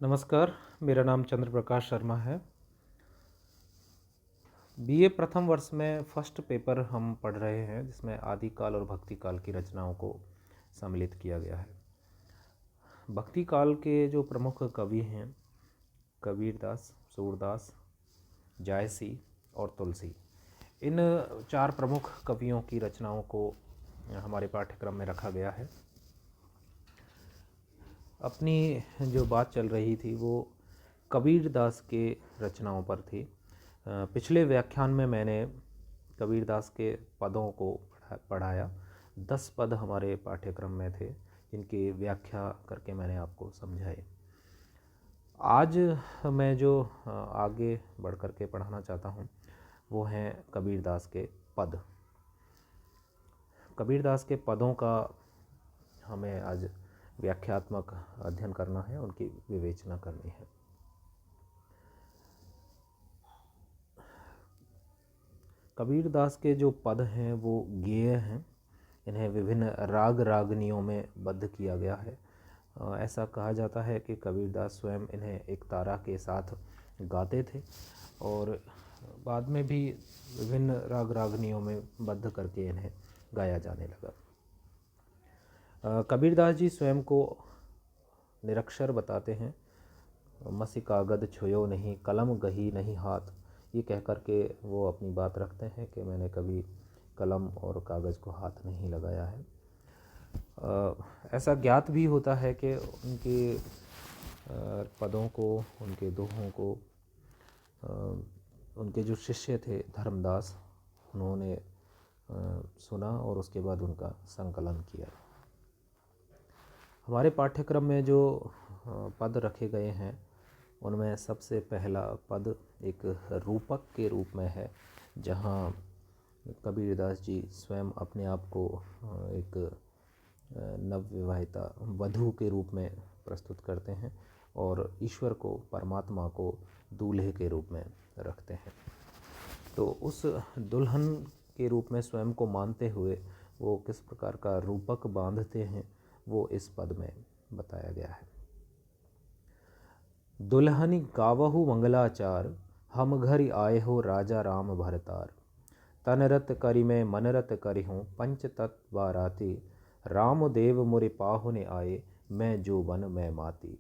नमस्कार, मेरा नाम चंद्र प्रकाश शर्मा है। बीए प्रथम वर्ष में फर्स्ट पेपर हम पढ़ रहे हैं, जिसमें आदिकाल और भक्तिकाल की रचनाओं को सम्मिलित किया गया है। भक्तिकाल के जो प्रमुख कवि हैं, कबीरदास, सूरदास, जायसी और तुलसी, इन चार प्रमुख कवियों की रचनाओं को हमारे पाठ्यक्रम में रखा गया है। अपनी जो बात चल रही थी वो कबीरदास के रचनाओं पर थी। पिछले व्याख्यान में मैंने कबीरदास के पदों को पढ़ाया। 10 पद हमारे पाठ्यक्रम में थे, जिनकी व्याख्या करके मैंने आपको समझाए। आज मैं जो आगे बढ़ कर के पढ़ाना चाहता हूँ वो हैं कबीरदास के पद। कबीरदास के पदों का हमें आज व्याख्यात्मक अध्ययन करना है, उनकी विवेचना करनी है। कबीरदास के जो पद हैं वो गेय हैं। इन्हें विभिन्न राग रागनियों में बद्ध किया गया है। ऐसा कहा जाता है कि कबीरदास स्वयं इन्हें एक तारा के साथ गाते थे और बाद में भी विभिन्न राग रागनियों में बद्ध करके इन्हें गाया जाने लगा। कबीरदास जी स्वयं को निरक्षर बताते हैं। मसी कागद छुयो नहीं, कलम गही नहीं हाथ, ये कह कर के वो अपनी बात रखते हैं कि मैंने कभी कलम और कागज़ को हाथ नहीं लगाया है। ऐसा ज्ञात भी होता है कि उनके पदों को, उनके दोहों को उनके जो शिष्य थे धर्मदास, उन्होंने सुना और उसके बाद उनका संकलन किया। हमारे पाठ्यक्रम में जो पद रखे गए हैं उनमें सबसे पहला पद एक रूपक के रूप में है, जहाँ कबीरदास जी स्वयं अपने आप को एक नवविवाहिता वधू के रूप में प्रस्तुत करते हैं और ईश्वर को, परमात्मा को दूल्हे के रूप में रखते हैं। तो उस दुल्हन के रूप में स्वयं को मानते हुए वो किस प्रकार का रूपक बांधते हैं वो इस पद में बताया गया है। दुल्हनी गावहु मंगलाचार, हम घर आए हो राजा राम भरतार। तन रत करि मैं मन रत करि हूँ, पंच तत्व बाराती। राम देव मोरे पाहुने आए, मैं जो बन मैं माती।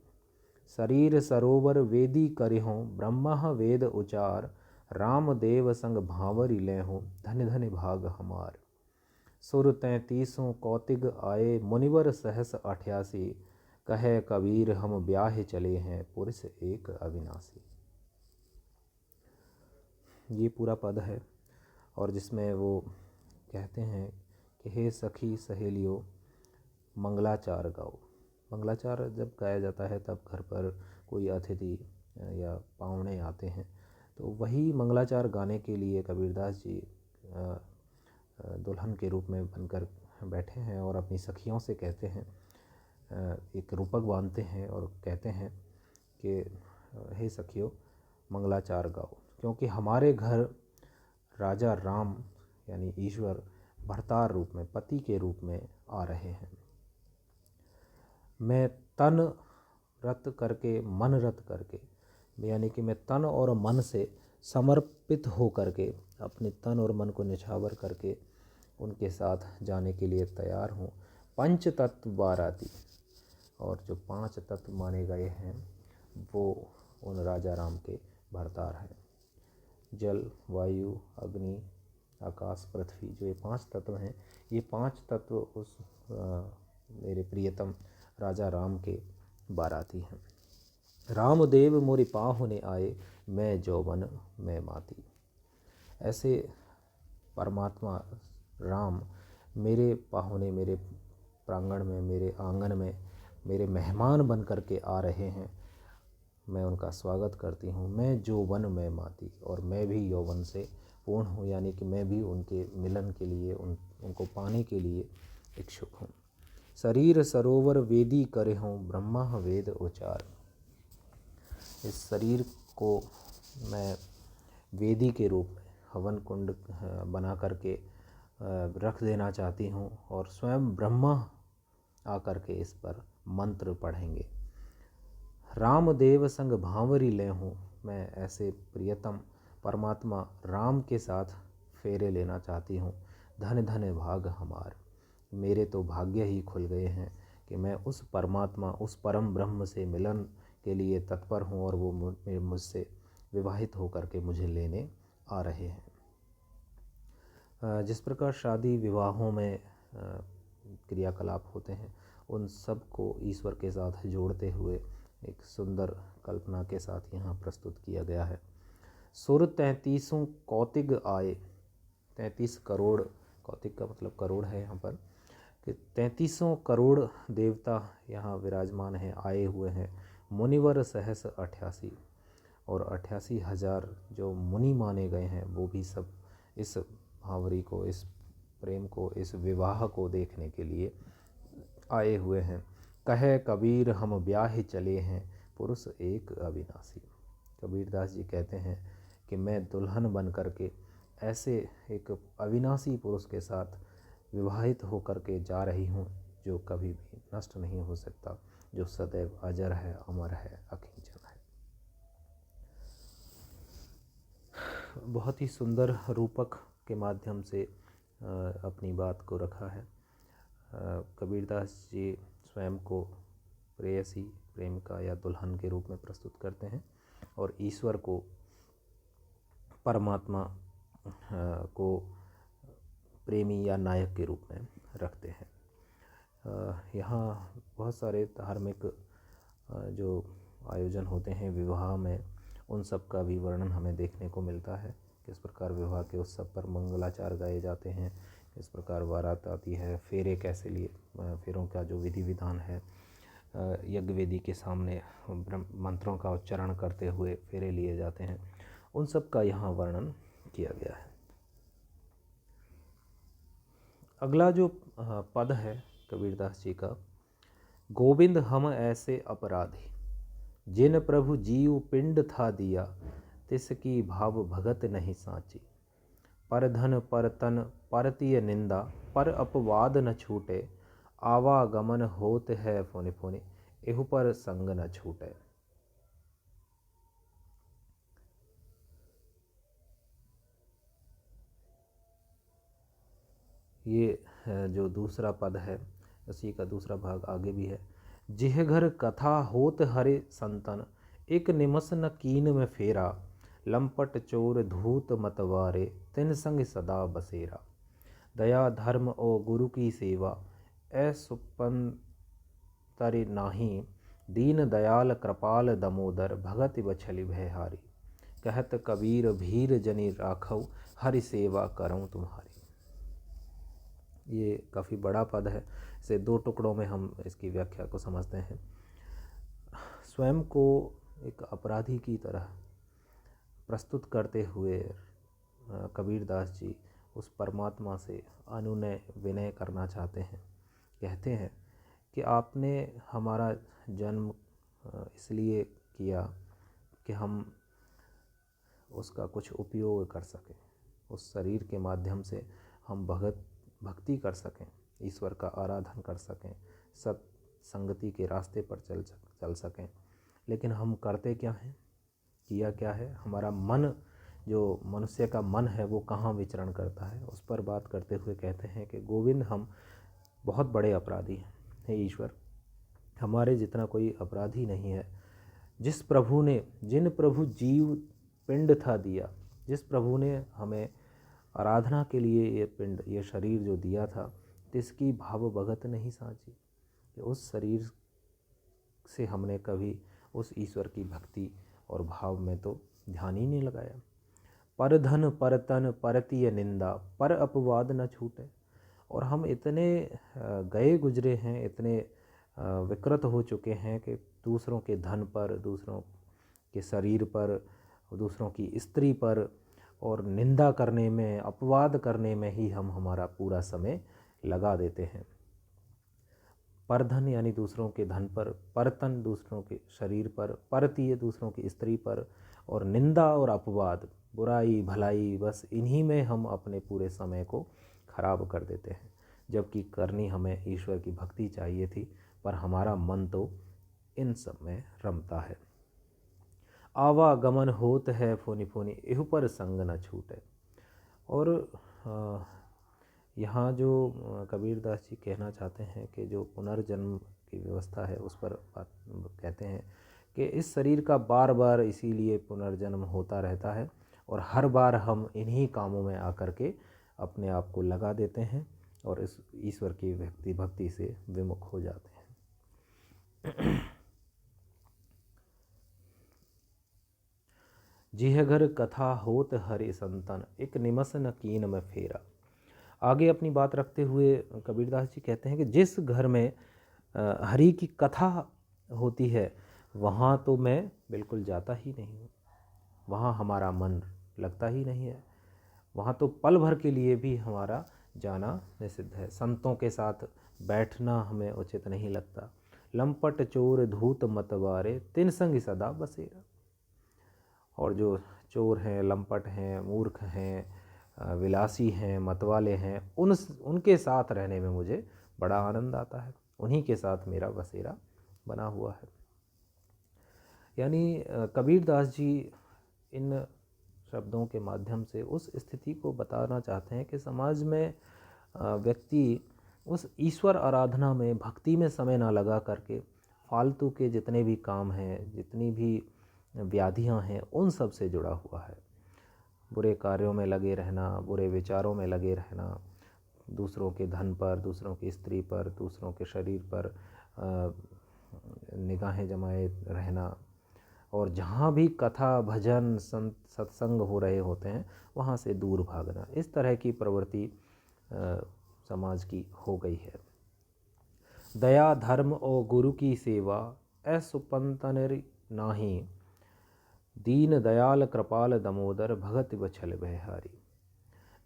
शरीर सरोवर वेदी करि हूँ, ब्रह्मा वेद उचार। राम देव संग भांवरी ले हूँ, धन धन भाग हमार। सुर 33 कौतिग आए, मुनिवर सहस 88। कहे कबीर हम ब्याहे चले हैं, पुरुष एक अविनाशी। ये पूरा पद है और जिसमें वो कहते हैं कि हे सखी सहेलियों मंगलाचार गाओ। मंगलाचार जब गाया जाता है तब घर पर कोई अतिथि या पाहुणे आते हैं, तो वही मंगलाचार गाने के लिए कबीरदास जी दुल्हन के रूप में बनकर बैठे हैं और अपनी सखियों से कहते हैं, एक रूपक बांधते हैं और कहते हैं कि हे सखियों मंगलाचार गाओ, क्योंकि हमारे घर राजा राम यानी ईश्वर भरतार रूप में, पति के रूप में आ रहे हैं। मैं तन रत करके, मन रत करके, यानी कि मैं तन और मन से समर्पित हो करके, अपने तन और मन को निछावर करके उनके साथ जाने के लिए तैयार हूँ। पंच तत्व बाराती, और जो 5 तत्व माने गए हैं वो उन राजा राम के भरतार हैं। जल, वायु, अग्नि, आकाश, पृथ्वी, जो ये 5 तत्व हैं, ये 5 तत्व उस मेरे प्रियतम राजा राम के बाराती हैं। रामदेव मोरि पाहुने आए, मैं जौवन मैं माती। ऐसे परमात्मा राम मेरे पाहुने, मेरे प्रांगण में, मेरे आंगन में मेरे मेहमान बन कर के आ रहे हैं। मैं उनका स्वागत करती हूँ। मैं जौवन मैं माती, और मैं भी यौवन से पूर्ण हूँ, यानी कि मैं भी उनके मिलन के लिए, उनको पाने के लिए इच्छुक हूँ। शरीर सरोवर वेदी करे हूँ, ब्रह्मा वेद उचार। इस शरीर को मैं वेदी के रूप में हवन कुंड बना करके रख देना चाहती हूँ और स्वयं ब्रह्मा आकर के इस पर मंत्र पढ़ेंगे। रामदेव संग भांवरी ले हूँ, मैं ऐसे प्रियतम परमात्मा राम के साथ फेरे लेना चाहती हूँ। धन धन भाग हमार, मेरे तो भाग्य ही खुल गए हैं कि मैं उस परमात्मा, उस परम ब्रह्म से मिलन के लिए तत्पर हूँ और वो मुझसे विवाहित होकर के मुझे लेने आ रहे हैं। जिस प्रकार शादी विवाहों में क्रियाकलाप होते हैं, उन सब को ईश्वर के साथ जोड़ते हुए एक सुंदर कल्पना के साथ यहाँ प्रस्तुत किया गया है। सुर 33 कौतिग आए, 33 करोड़, कौतिग का मतलब करोड़ है यहाँ पर, कि 33 करोड़ देवता यहाँ विराजमान हैं, आए हुए हैं। मुनिवर सहस 88, और 88,000 जो मुनि माने गए हैं वो भी सब इस भांवरी को, इस प्रेम को, इस विवाह को देखने के लिए आए हुए हैं। कहे कबीर हम ब्याह चले हैं, पुरुष एक अविनाशी। कबीरदास जी कहते हैं कि मैं दुल्हन बन कर के ऐसे एक अविनाशी पुरुष के साथ विवाहित होकर के जा रही हूँ, जो कभी भी नष्ट नहीं हो सकता, जो सदैव अजर है, अमर है, अकिंचन है। बहुत ही सुंदर रूपक के माध्यम से अपनी बात को रखा है। कबीरदास जी स्वयं को प्रेयसी, प्रेमिका या दुल्हन के रूप में प्रस्तुत करते हैं और ईश्वर को, परमात्मा को प्रेमी या नायक के रूप में रखते हैं। यहाँ बहुत सारे धार्मिक जो आयोजन होते हैं विवाह में, उन सब का भी वर्णन हमें देखने को मिलता है। किस प्रकार विवाह के उत्सव पर मंगलाचार गाए जाते हैं, किस प्रकार बारात आती है, फेरे कैसे लिए, फेरों का जो विधि विधान है, यज्ञ वेदी के सामने मंत्रों का उच्चारण करते हुए फेरे लिए जाते हैं, उन सब का यहाँ वर्णन किया गया है। अगला जो पद है कबीरदास जी का, गोविंद हम ऐसे अपराधी, जिन प्रभु जीव पिंड था दिया, तिसकी भाव भगत नहीं साची। पर धन पर तन परतीय निंदा, पर अपवाद न छूटे, आवागमन होत है फुनि फुनि, एहु पर संग न छूटे। ये जो दूसरा पद है, उसी का दूसरा भाग आगे भी है। जिह घर कथा होत हरे संतन, एक निमस न कीन में फेरा, लंपट चोर धूत मतवारे, तिन संग सदा बसेरा। दया धर्म ओ गुरु की सेवा, ऐसुपन तरि नाही, दीन दयाल कृपाल दमोदर, भगत बछलि भयहारी। कहत कबीर भीर जनि राखौ, हरि सेवा करऊँ तुम्हारी। ये काफ़ी बड़ा पद है, इसे दो टुकड़ों में हम इसकी व्याख्या को समझते हैं। स्वयं को एक अपराधी की तरह प्रस्तुत करते हुए कबीरदास जी उस परमात्मा से अनुनय विनय करना चाहते हैं। कहते हैं कि आपने हमारा जन्म इसलिए किया कि हम उसका कुछ उपयोग कर सकें, उस शरीर के माध्यम से हम भक्ति कर सकें, ईश्वर का आराधन कर सकें, सत संगति के रास्ते पर चल सकें। लेकिन हम करते क्या हैं, किया क्या है? हमारा मन, जो मनुष्य का मन है, वो कहाँ विचरण करता है, उस पर बात करते हुए कहते हैं कि गोविंद हम बहुत बड़े अपराधी हैं। हे ईश्वर, हमारे जितना कोई अपराधी नहीं है। जिस प्रभु ने, जिन प्रभु जीव पिंड था दिया, जिस प्रभु ने हमें आराधना के लिए ये पिंड, ये शरीर जो दिया था, तिसकी भाव भगत नहीं साची, कि उस शरीर से हमने कभी उस ईश्वर की भक्ति और भाव में तो ध्यान ही नहीं लगाया। पर धन पर तन परतीय निंदा, पर अपवाद न छूटे। और हम इतने गए गुजरे हैं, इतने विकृत हो चुके हैं कि दूसरों के धन पर, दूसरों के शरीर पर, दूसरों की स्त्री पर और निंदा करने में, अपवाद करने में ही हम हमारा पूरा समय लगा देते हैं। परधन यानी दूसरों के धन पर, परतन दूसरों के शरीर पर, परतीय दूसरों की स्त्री पर, और निंदा और अपवाद, बुराई भलाई, बस इन्हीं में हम अपने पूरे समय को खराब कर देते हैं। जबकि करनी हमें ईश्वर की भक्ति चाहिए थी, पर हमारा मन तो इन सब में रमता है। आवागमन होत है फोनी फोनी, इहु पर संग न छूटे। और यहाँ जो कबीरदास जी कहना चाहते हैं कि जो पुनर्जन्म की व्यवस्था है उस पर बात कहते हैं कि इस शरीर का बार बार इसीलिए पुनर्जन्म होता रहता है और हर बार हम इन्हीं कामों में आकर के अपने आप को लगा देते हैं और इस ईश्वर की भक्ति से विमुख हो जाते हैं। जिह घर कथा होत हरि संतन, एक निमस न कीन में फेरा। आगे अपनी बात रखते हुए कबीरदास जी कहते हैं कि जिस घर में हरि की कथा होती है वहाँ तो मैं बिल्कुल जाता ही नहीं हूँ, वहाँ हमारा मन लगता ही नहीं है, वहाँ तो पल भर के लिए भी हमारा जाना निषिद्ध है। संतों के साथ बैठना हमें उचित नहीं लगता। लंपट चोर धूत मतवारे, तिन संग सदा बसेरा। और जो चोर हैं, लंपट हैं, मूर्ख हैं, विलासी हैं, मतवाले हैं, उनके साथ रहने में मुझे बड़ा आनंद आता है, उन्हीं के साथ मेरा बसेरा बना हुआ है। यानी कबीरदास जी इन शब्दों के माध्यम से उस स्थिति को बताना चाहते हैं कि समाज में व्यक्ति उस ईश्वर आराधना में, भक्ति में समय ना लगा करके फालतू के जितने भी काम हैं, जितनी भी व्याधियां हैं, उन सब से जुड़ा हुआ है। बुरे कार्यों में लगे रहना, बुरे विचारों में लगे रहना, दूसरों के धन पर, दूसरों की स्त्री पर, दूसरों के शरीर पर निगाहें जमाए रहना, और जहाँ भी कथा भजन सत्संग हो रहे होते हैं वहाँ से दूर भागना, इस तरह की प्रवृत्ति समाज की हो गई है। दया धर्म और गुरु की सेवा, असुपंतनर नाही, दीन दयाल कृपाल दामोदर, भगत बछल भयहारी।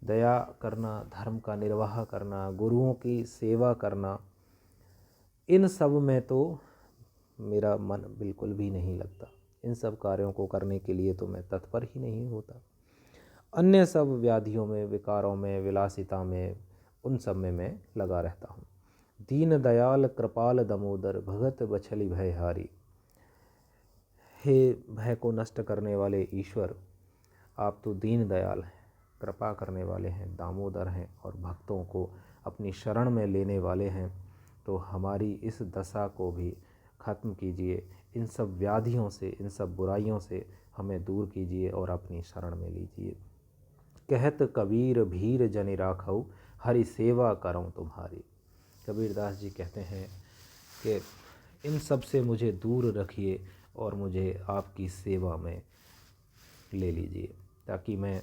दया करना, धर्म का निर्वाह करना, गुरुओं की सेवा करना, इन सब में तो मेरा मन बिल्कुल भी नहीं लगता। इन सब कार्यों को करने के लिए तो मैं तत्पर ही नहीं होता। अन्य सब व्याधियों में, विकारों में, विलासिता में, उन सब में मैं लगा रहता हूँ। दीन दयाल कृपाल दामोदर, भगत बछली भयहारी। हे भय को नष्ट करने वाले ईश्वर, आप तो दीन दयाल हैं, कृपा करने वाले हैं, दामोदर हैं और भक्तों को अपनी शरण में लेने वाले हैं। तो हमारी इस दशा को भी ख़त्म कीजिए, इन सब व्याधियों से, इन सब बुराइयों से हमें दूर कीजिए और अपनी शरण में लीजिए। कहत कबीर भीर जनि राखऊ, हरि सेवा करऊँ तुम्हारी। कबीरदास जी कहते हैं कि इन सब से मुझे दूर रखिए और मुझे आपकी सेवा में ले लीजिए, ताकि मैं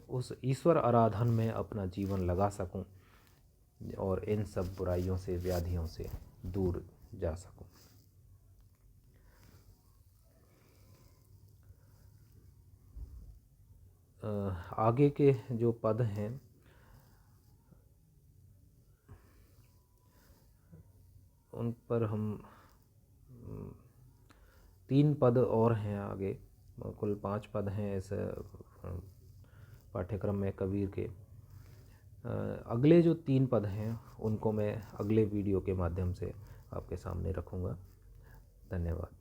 उस ईश्वर आराधन में अपना जीवन लगा सकूं और इन सब बुराइयों से, व्याधियों से दूर जा सकूं। आगे के जो पद हैं उन पर हम 3 पद और हैं आगे, कुल 5 पद हैं इस पाठ्यक्रम में कबीर के। अगले जो 3 पद हैं उनको मैं अगले वीडियो के माध्यम से आपके सामने रखूँगा। धन्यवाद।